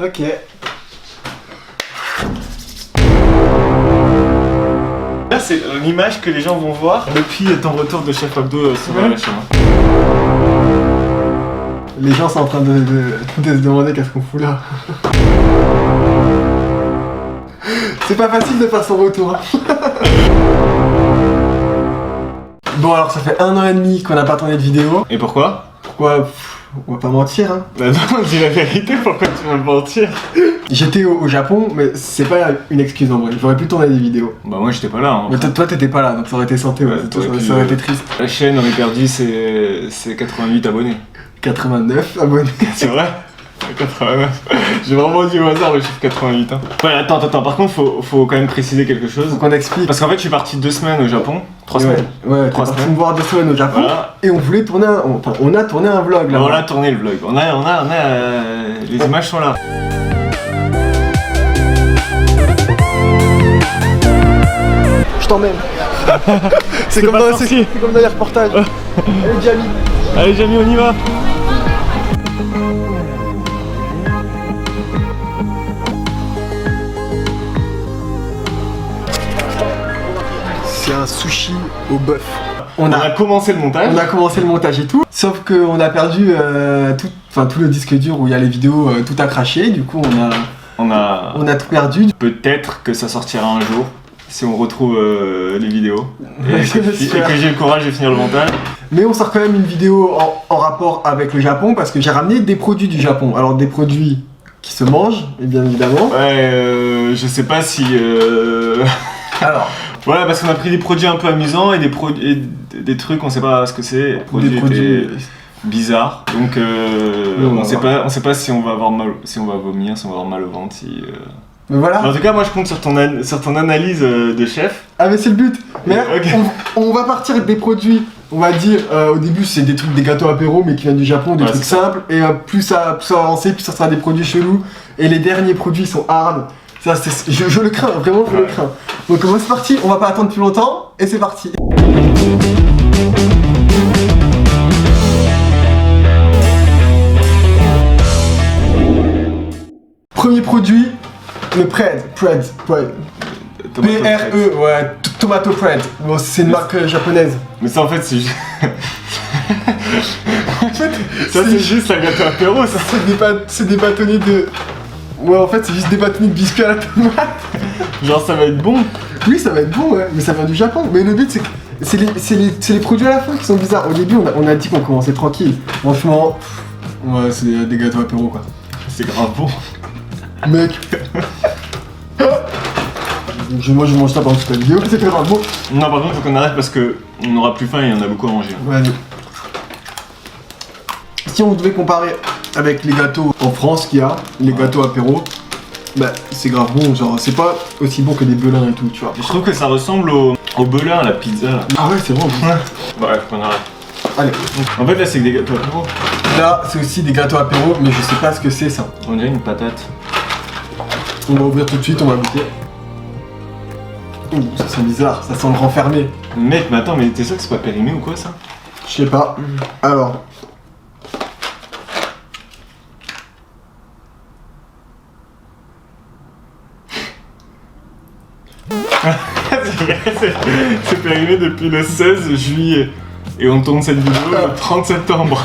Ok. Là, c'est l'image que les gens vont voir depuis ton retour de Chef Abdo sur la chaîne. Les gens sont en train de se demander qu'est-ce qu'on fout là. C'est pas facile de faire son retour. Bon alors ça fait 1 an et demi qu'on n'a pas tourné de vidéo. Et pourquoi? Pourquoi? On va pas mentir hein. Bah non, dis la vérité, pourquoi tu vas me mentir? J'étais au Japon, mais c'est pas une excuse en vrai, j'aurais pu tourner des vidéos. Bah moi j'étais pas là hein. Mais toi t'étais pas là, donc ça aurait été santé, ouais, ça aurait été triste. La chaîne aurait perdu ses 88 abonnés. 89 abonnés. C'est vrai? 89. J'ai vraiment dit au hasard le chiffre 88 hein. Ouais attends, par contre faut quand même préciser quelque chose. Faut qu'on explique. Parce qu'en fait je suis parti 2 semaines au Japon. 3 semaines. Ouais, 3 semaines. semaines. Me voir 2 semaines au Japon. Voilà. Et on voulait tourner on a tourné un vlog là. On a tourné le vlog. On a les images sont là. Je t'emmène. C'est comme dans les reportages. Allez Jamie. Allez Jamie, on y va. C'est un sushi au bœuf. On a commencé le montage. On a commencé le montage et tout. Sauf qu'on a perdu tout le disque dur où il y a les vidéos, tout a craché. Du coup on a tout perdu. Peut-être que ça sortira un jour. Si on retrouve les vidéos et que j'ai le courage de finir le montage. Mais on sort quand même une vidéo en rapport avec le Japon parce que j'ai ramené des produits du Japon. Alors des produits qui se mangent, et bien évidemment. Ouais, je sais pas si... Alors... Voilà, parce qu'on a pris des produits un peu amusants et des trucs, on sait pas ce que c'est. Des produits bizarres. Donc on sait pas si on va avoir mal, si on va vomir, si on va avoir mal au ventre, si... Mais voilà. Mais en tout cas, moi je compte sur ton analyse de chef. Ah mais c'est le but. Mais okay. on va partir avec des produits, on va dire, au début c'est des trucs, des gâteaux apéro mais qui viennent du Japon, des trucs simples. Et plus ça va avancer, plus ça sera des produits chelous. Et les derniers produits sont hard. Ça, je le crains, vraiment je le crains. Donc c'est parti, on va pas attendre plus longtemps, et c'est parti. Premier produit, le Pred. P-R-E, ouais, Tomato Pred. Bon, c'est une marque japonaise. Mais ça en fait c'est juste... c'est juste un gâteau apéro ça. C'est des bâtonnets de... Ouais en fait c'est juste des bâtonnets de biscuits à la tomate. Genre ça va être bon. Oui ça va être bon ouais, mais ça vient du Japon. Mais le but c'est les produits à la fin qui sont bizarres. Au début on a dit qu'on commençait tranquille. Franchement, ouais c'est des gâteaux apéro quoi. C'est grave bon. Mec. Moi je mange ça pendant toute la vidéo, c'est grave bon. Non par contre faut qu'on arrête parce que on aura plus faim et on a beaucoup à manger. Ouais. Si on devait comparer avec les gâteaux en France qu'il y a, les gâteaux apéro, bah c'est grave bon, genre c'est pas aussi bon que des belins et tout, tu vois. Je trouve que ça ressemble au belin, à la pizza là. Ah ouais c'est bon. Bref, on arrête. Allez. En fait là c'est que des gâteaux apéro. Là c'est aussi des gâteaux apéro, mais je sais pas ce que c'est ça. On dirait une patate. On va ouvrir tout de suite, on va goûter. Ouh, ça sent bizarre, ça sent le renfermé. Mec, mais attends, mais t'es sûr que c'est pas périmé ou quoi ça? Je sais pas. Alors. C'est périmé depuis le 16 juillet. Et on tourne cette vidéo le 30 septembre.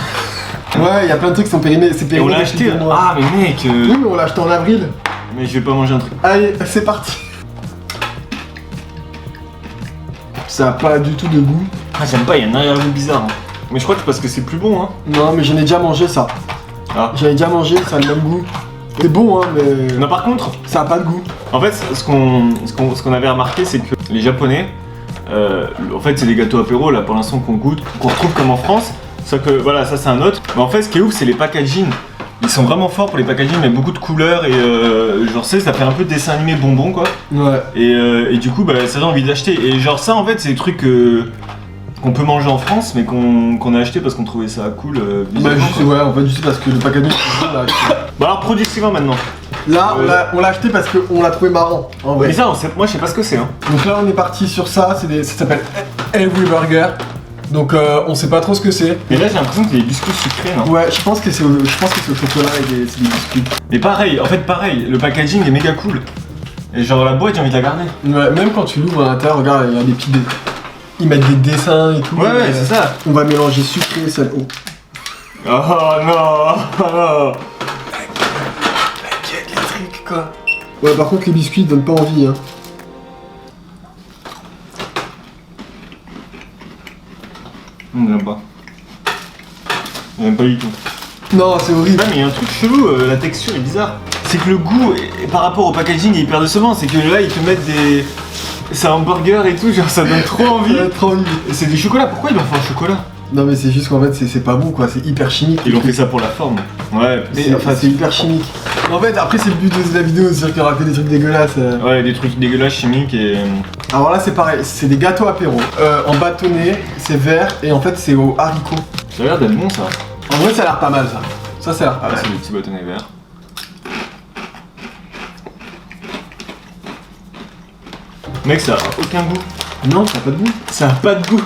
Ouais, il y a plein de trucs qui sont périmés. C'est périmé. Et on l'a acheté. Ah, mais mec. Oui, mais on l'a acheté en avril. Mais je vais pas manger un truc. Allez, c'est parti. Ça a pas du tout de goût. Ah, j'aime pas, il y a un arrière-goût bizarre. Hein. Mais je crois que c'est parce que c'est plus bon, hein. Non, mais j'en ai déjà mangé ça. Ah. J'en ai déjà mangé, ça a le même goût. C'est bon, hein, mais. Non, par contre, ça a pas de goût. En fait, ce qu'on avait remarqué, c'est que les Japonais, en fait, c'est des gâteaux apéro là pour l'instant qu'on goûte, qu'on retrouve comme en France. Sauf que voilà, ça c'est un autre. Mais en fait, ce qui est ouf, c'est les packaging. Ils sont vraiment forts pour les packaging, mais beaucoup de couleurs et genre ça fait un peu dessin animé bonbon quoi. Ouais. Et du coup, bah, ça donne envie d'acheter. Et genre ça, en fait, c'est des trucs qu'on peut manger en France, mais qu'on a acheté parce qu'on trouvait ça cool. Bah juste, ouais, en fait, juste parce que le packaging. Bah alors, produit suivant maintenant. Là, on l'a acheté parce qu'on l'a trouvé marrant, en vrai. Mais ça, moi, je sais pas ce que c'est. Hein. Donc là, on est parti sur ça. Ça s'appelle Every Burger. Donc on sait pas trop ce que c'est. Mais là j'ai l'impression que c'est des biscuits sucrés, non? Ouais, je pense que c'est au chocolat et c'est des biscuits. Mais pareil, en fait pareil, le packaging est méga cool. Et genre la boîte j'ai envie de la garder. Ouais, même quand tu l'ouvres à l'intérieur, regarde, il y a des petits ils mettent des dessins et tout. Ouais, c'est ça. On va mélanger sucré et salé. Oh non. T'inquiète les trucs quoi. Ouais, par contre les biscuits ils donnent pas envie hein. J'aime pas. J'aime pas du tout. Non, c'est horrible. Ouais, mais il y a un truc chelou, la texture est bizarre. C'est que le goût, par rapport au packaging, est hyper décevant. C'est que là, ils te mettent des. C'est un burger et tout, genre ça donne trop envie. Trop envie. Et c'est du chocolat, pourquoi ils doivent faire un chocolat? Non, mais c'est juste qu'en fait, c'est pas bon quoi, c'est hyper chimique. Ils ont fait ça pour la forme. Ouais, Mais enfin, c'est hyper chimique. En fait, après, c'est le but de la vidéo, c'est-à-dire qu'il y aura que des trucs dégueulasses. Ouais, des trucs dégueulasses chimiques et. Alors là, c'est pareil, c'est des gâteaux apéro. En bâtonnet, c'est vert et en fait, c'est au haricot. Ça a l'air d'être bon ça. En vrai, ça a l'air pas mal ça. Ça a l'air pas Ah, mal. c'est des petits bâtonnets verts. Mec, ça a aucun goût. Non, ça a pas de goût. Ça a pas de goût.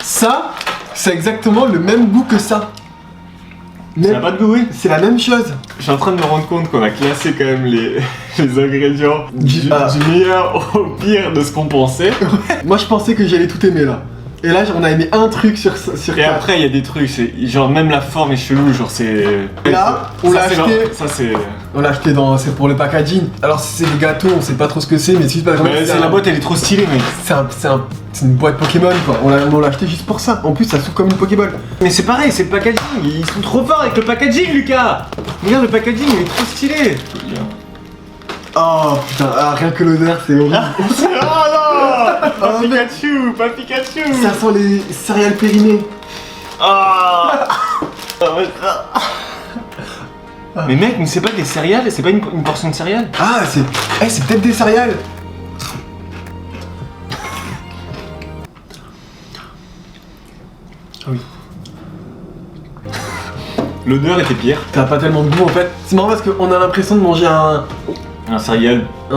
Ça, c'est exactement le même goût que ça. Ça a pas de goût, oui. C'est la même chose. Je suis en train de me rendre compte qu'on a classé quand même les ingrédients du meilleur au pire de ce qu'on pensait. Moi, je pensais que j'allais tout aimer là. Et là, on a aimé un truc sur Et quatre. après, il y a des trucs, c'est genre même la forme est chelou, genre c'est. Et là, on Ça, l'a c'est acheté. genre- Ça c'est. On l'a acheté c'est pour le packaging. Alors, si c'est des gâteaux, on sait pas trop ce que c'est, mais si c'est pas Mais la boîte elle est trop stylée, mec. C'est une boîte Pokémon quoi. On l'a acheté juste pour ça. En plus, ça s'ouvre comme une Pokéball. Mais c'est pareil, c'est le packaging. Ils sont trop forts avec le packaging, Lucas. Regarde le packaging, il est trop stylé. Oh putain, rien que l'odeur, c'est horrible. Oh non, pas Oh, mec. Pikachu, pas Pikachu. Ça sent les céréales périmées. Ah. Mais mec, mais c'est pas des céréales, c'est pas une portion de céréales. Ah, c'est peut-être des céréales. Ah oui. L'odeur était pire. Ça a pas tellement de goût en fait. C'est marrant parce qu'on a l'impression de manger Un céréal. Pas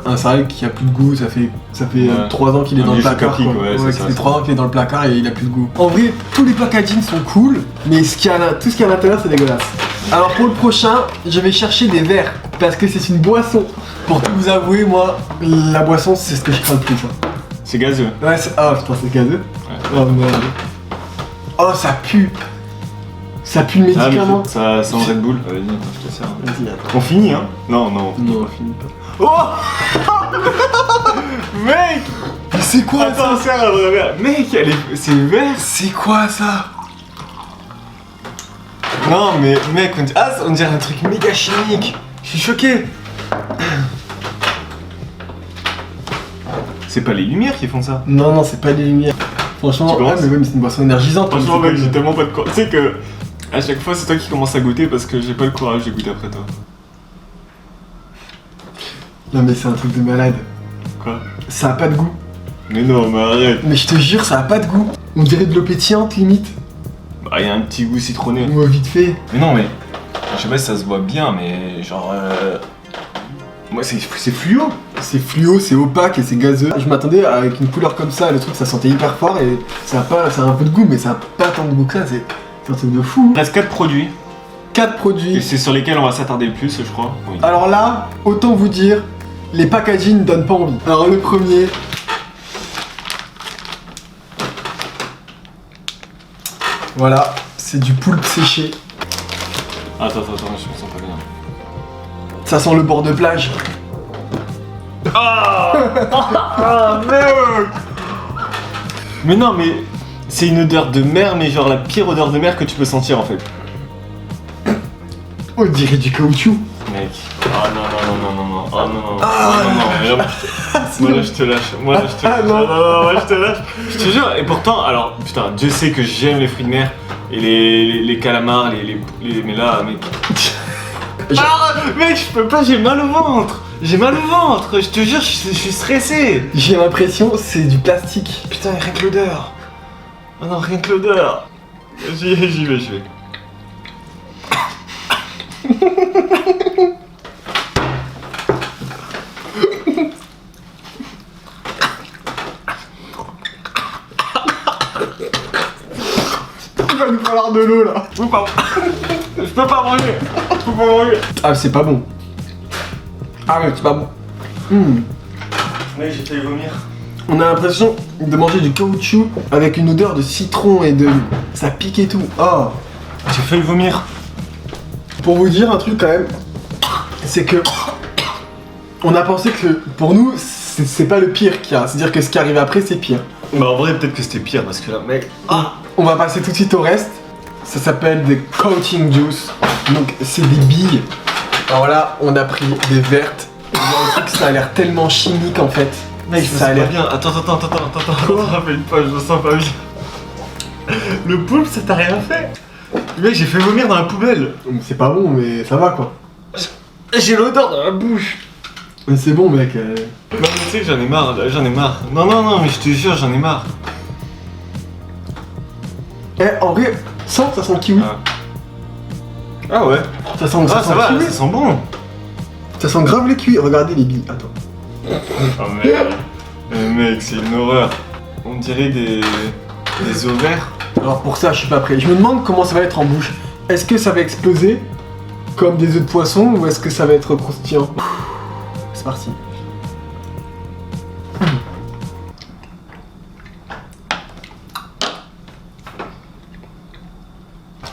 un céréal qui a plus de goût. Ça fait Ouais. 3 ans qu'il est Un dans le vieux placard. Chocapic, quoi. ouais, c'est ça, ça fait c'est 3 ans qu'il est dans le placard et il a plus de goût. En vrai, tous les packagings sont cool, mais tout ce qu'il y a à l'intérieur c'est dégueulasse. Alors pour le prochain, je vais chercher des verres parce que c'est une boisson. Pour tout vous avouer, moi, la boisson c'est ce que je crains le plus. Hein. C'est gazeux. Ouais, oh putain, c'est gazeux. Ouais. Oh merde. Oh, ça pue. Ça pue le médicament. Ça sent Red Bull. Vas-y, attends, je te sers. Vas-y, attends. On finit, hein? Non, non. Non, finis pas. Oh. Mec. Mais c'est quoi Attends, ça? sers la vraie verre. Mec, c'est vert. C'est quoi ça? Non, mais mec, on dirait un truc méga chimique. Je suis choqué. C'est pas les lumières qui font ça. Non, non, c'est pas des lumières. Franchement, Tu penses? mais ouais, mais c'est une boisson énergisante. Franchement, mais mec, c'est j'ai pas- tellement pas de courage. Tu sais que à chaque fois, c'est toi qui commence à goûter parce que j'ai pas le courage de goûter après toi. Non, mais c'est un truc de malade. Quoi? Ça a pas de goût. Mais non, mais arrête. Mais je te jure, ça a pas de goût. On dirait de l'eau pétillante, limite. Bah, y a un petit goût citronné. Ou vite fait. Mais non, mais je sais pas si ça se voit bien, mais genre. Moi, c'est fluo. C'est fluo, c'est opaque et c'est gazeux. Je m'attendais avec une couleur comme ça, le truc ça sentait hyper fort et ça a un peu de goût, mais ça a pas tant de goût que ça, c'est un truc de fou. Il reste 4 produits. 4 Et produits. c'est sur lesquels on va s'attarder le plus, je crois. Oui. Alors là, autant vous dire, les packaging donnent pas envie. Alors le premier. Voilà, c'est du poulpe séché. Attends, je me sens pas bien. Ça sent le bord de plage. Ah merde. Mais non, mais c'est une odeur de mer, mais genre la pire odeur de mer que tu peux sentir en fait. On dirait du caoutchouc. Mec. Ah non, non, non, non, non, non. Ah non, non, Ah. non, non, non. Moi là je te lâche. Moi là je te lâche. Ah, non. Non, non, moi je te lâche. Je te jure, et pourtant, alors, putain, Dieu sait que j'aime les fruits de mer et les calamars, mais là, mec. Ah, mec, je peux pas, j'ai mal au ventre. J'ai mal au ventre, je te jure, je suis stressé. J'ai l'impression c'est du plastique. Putain, rien que l'odeur. Oh non, rien que l'odeur. J'y vais. avoir de l'eau là. Je peux pas manger. Ah, c'est pas bon. Ah ouais, c'est pas bon. Mec, j'ai failli vomir. On a l'impression de manger du caoutchouc avec une odeur de citron et de... Ça pique et tout. Oh. J'ai failli vomir. Pour vous dire un truc quand même, c'est que... On a pensé que pour nous, c'est pas le pire qu'il y a. C'est-à-dire que ce qui arrive après, c'est pire. Bah en vrai, peut-être que c'était pire parce que là, mec... On va passer tout de suite au reste. Ça s'appelle des coating juice. Donc c'est des billes. Alors là, on a pris des vertes. Et le truc, ça a l'air tellement chimique en fait. Mec, je me ça a sens pas l'air... bien. Attends. Rappelle pas, je me sens pas bien. Le poulpe, ça t'a rien fait. Mec, j'ai fait vomir dans la poubelle. C'est pas bon, mais ça va quoi. J'ai l'odeur dans la bouche. Mais c'est bon mec. Non mais tu sais que j'en ai marre, là, j'en ai marre. Non, mais je te jure, j'en ai marre. En vrai, ça sent le kiwi. Ah ouais. Ça sent ça le va, kiwi. ça sent bon. Ça sent grave les kiwis. Regardez les billes. Attends. Oh merde. Mec, c'est une horreur. On dirait des ovaires. Alors pour ça, je suis pas prêt. Je me demande comment ça va être en bouche. Est-ce que ça va exploser comme des œufs de poisson ou est-ce que ça va être croustillant? C'est parti.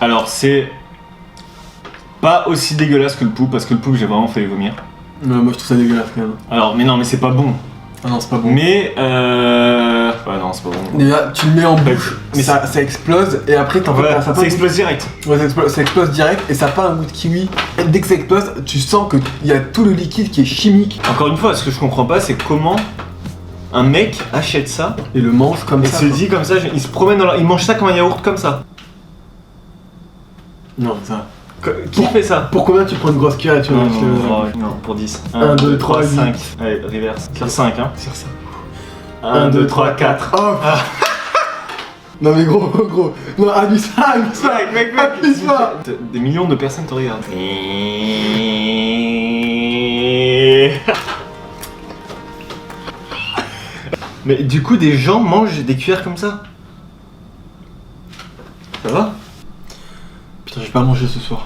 Alors c'est pas aussi dégueulasse que le poulpe parce que le poulpe j'ai vraiment failli vomir. Moi je trouve ça dégueulasse quand même. Alors mais non mais c'est pas bon. Ah non c'est pas bon. Mais ouais non c'est pas bon. Déjà tu le mets en bouche, mais ça explose et après t'en Ouais, ça ça explose direct. Ouais ça explose direct et ça a pas un goût de kiwi. Et dès que ça explose, tu sens qu'il y a tout le liquide qui est chimique. Encore une fois, ce que je comprends pas c'est comment un mec achète ça Et le mange comme et ça. se dit comme ça, il se promène dans il mange ça comme un yaourt comme ça. Non ça. Qui fait ça? Pour combien tu prends une grosse cuillère et tu Non, manges non, pour 10. 1, 2, 3, 5. Allez, reverse. Sur 5, hein. Sur ça. 1, 2, 3, 4. Oh Non mais gros. Non, abuse-toi. Mec. Abuse-toi. Des millions de personnes te regardent. Mais du coup, des gens mangent des cuillères comme ça? Ça va? Putain, je vais pas manger ce soir.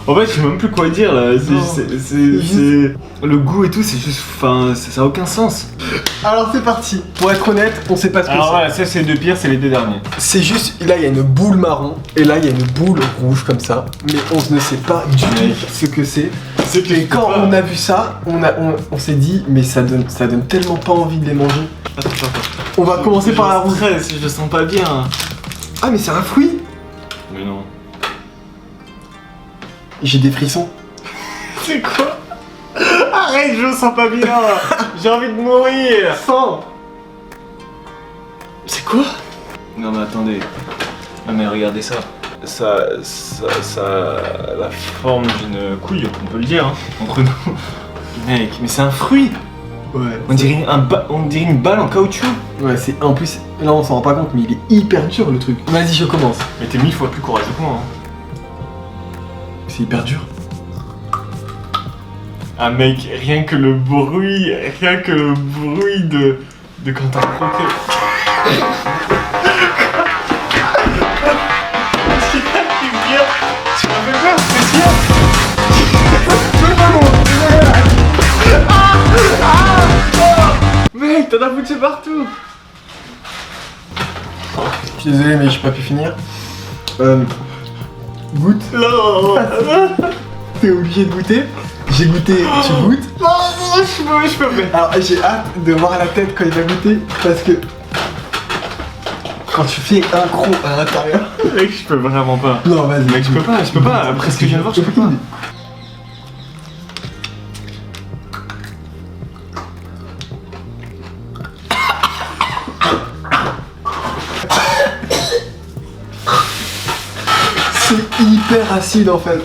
En fait, je sais même plus quoi dire là. C'est le goût et tout, c'est juste. Enfin, ça a aucun sens. Alors c'est parti. Pour être honnête, on sait pas ce que Alors c'est. voilà, ça c'est les deux pires, c'est les deux derniers. C'est juste, là il y a une boule marron et là il y a une boule rouge comme ça, mais on ne sait pas du tout ce que c'est. Et quand on a vu ça, on s'est dit, mais ça donne tellement pas envie de les manger. Attends. On va commencer par la rouge. Je le sens pas bien. Ah mais c'est un fruit. Mais non. J'ai des frissons. C'est quoi? Arrête, je me sens pas bien. J'ai envie de mourir. Sang. C'est quoi? Non mais attendez. Non mais regardez ça. Ça a la forme d'une couille, on peut le dire, hein, entre nous. Mec, mais c'est un fruit. Ouais. On dirait une balle en caoutchouc. Ouais, c'est en plus, là on s'en rend pas compte, mais il est hyper dur le truc. Vas-y, je commence. Mais t'es 1000 fois plus courageux que moi. Hein. C'est hyper dur. Ah mec, rien que le bruit de quand t'as croqué. Tu m'as fait peur, c'est sûr. Mec, t'en as foutu partout. Je suis désolé, mais j'ai pas pu finir. Goûte. Non. T'es obligé de goûter. J'ai goûté, tu goûtes. Non, je peux pas. Alors j'ai hâte de voir la tête quand il va goûter parce que quand tu fais un croc à l'intérieur. Mec, je peux vraiment pas. Non, vas-y. Mec, je peux pas. Après ce que je viens de voir, je peux pas. C'est hyper acide en fait.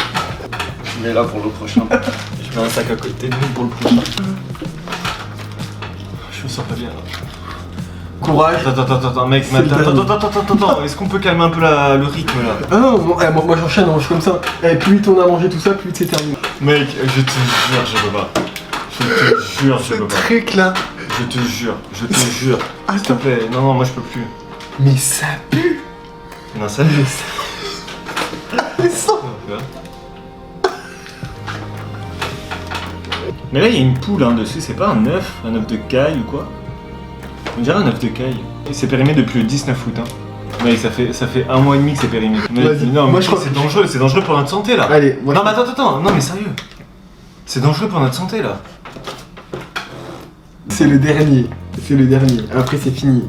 Je mets là pour le prochain. Je mets un sac à côté de nous pour le prochain. Je me sens pas bien là. Courage. Attends, mec, C'est le attends. Est-ce qu'on peut calmer un peu le rythme là? Ah non, moi j'enchaîne, je suis comme ça. Et plus vite on a mangé tout ça, plus vite c'est terminé. Mec, je te jure, je peux pas. Je te jure, je Ce peux pas. truc là. Je te jure. S'il te Attends. plaît. Non, moi je peux plus. Mais ça pue. Non, ça. Descends. Mais là, il y a une poule hein, dessus, c'est pas un œuf de caille ou quoi? On dirait un œuf de caille. Et c'est périmé depuis le 19 août. Hein. Mais ça fait un mois et demi que c'est périmé. Mais, Vas-y. non, Moi, mais je crois c'est dangereux pour notre santé là. Allez, moi, non, mais attends, non, mais sérieux. C'est dangereux pour notre santé là. c'est le dernier. C'est le dernier. Après, c'est fini.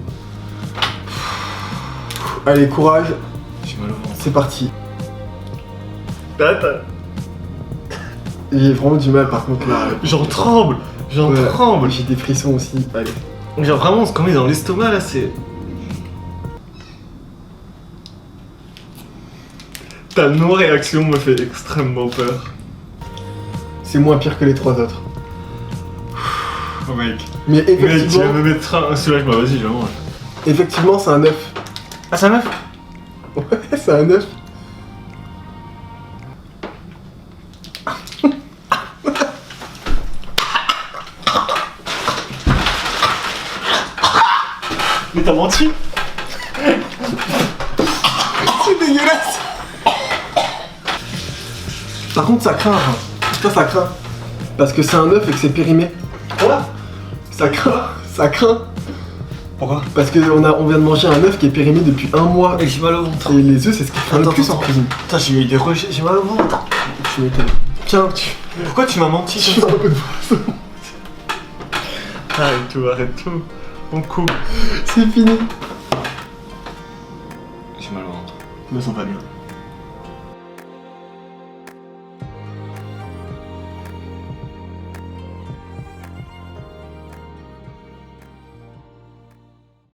Allez, courage. J'ai mal au ventre. C'est parti. Attends. J'ai vraiment du mal par contre là. J'en tremble. Ouais. Tremble. J'ai des frissons aussi. Allez. Genre vraiment, ce qu'on met dans l'estomac là, c'est. Ta non-réaction me fait extrêmement peur. C'est moins pire que les 3 autres. Oh mec. Mais Mec, tu vas effectivement, me mettre un soulagement, vas-y, je le mange. effectivement c'est un œuf. Ah, c'est un œuf? Ouais, c'est un œuf. Mais t'as menti? C'est dégueulasse. Par contre ça craint. Ça craint. Parce que c'est un œuf et que c'est périmé. Quoi? Ça craint. Pourquoi? Parce on vient de manger un œuf qui est périmé depuis 1 mois. Mec, j'ai mal au ventre. Et les œufs c'est ce qui craint le plus en cuisine. Putain, j'ai eu des rejets, j'ai mal au ventre. Tu m'étonnes. Tiens, Pourquoi tu m'as menti tu comme fais ça? un peu de poisson. Arrête tout. On coupe. C'est fini. J'ai mal au ventre. Je me sens pas bien.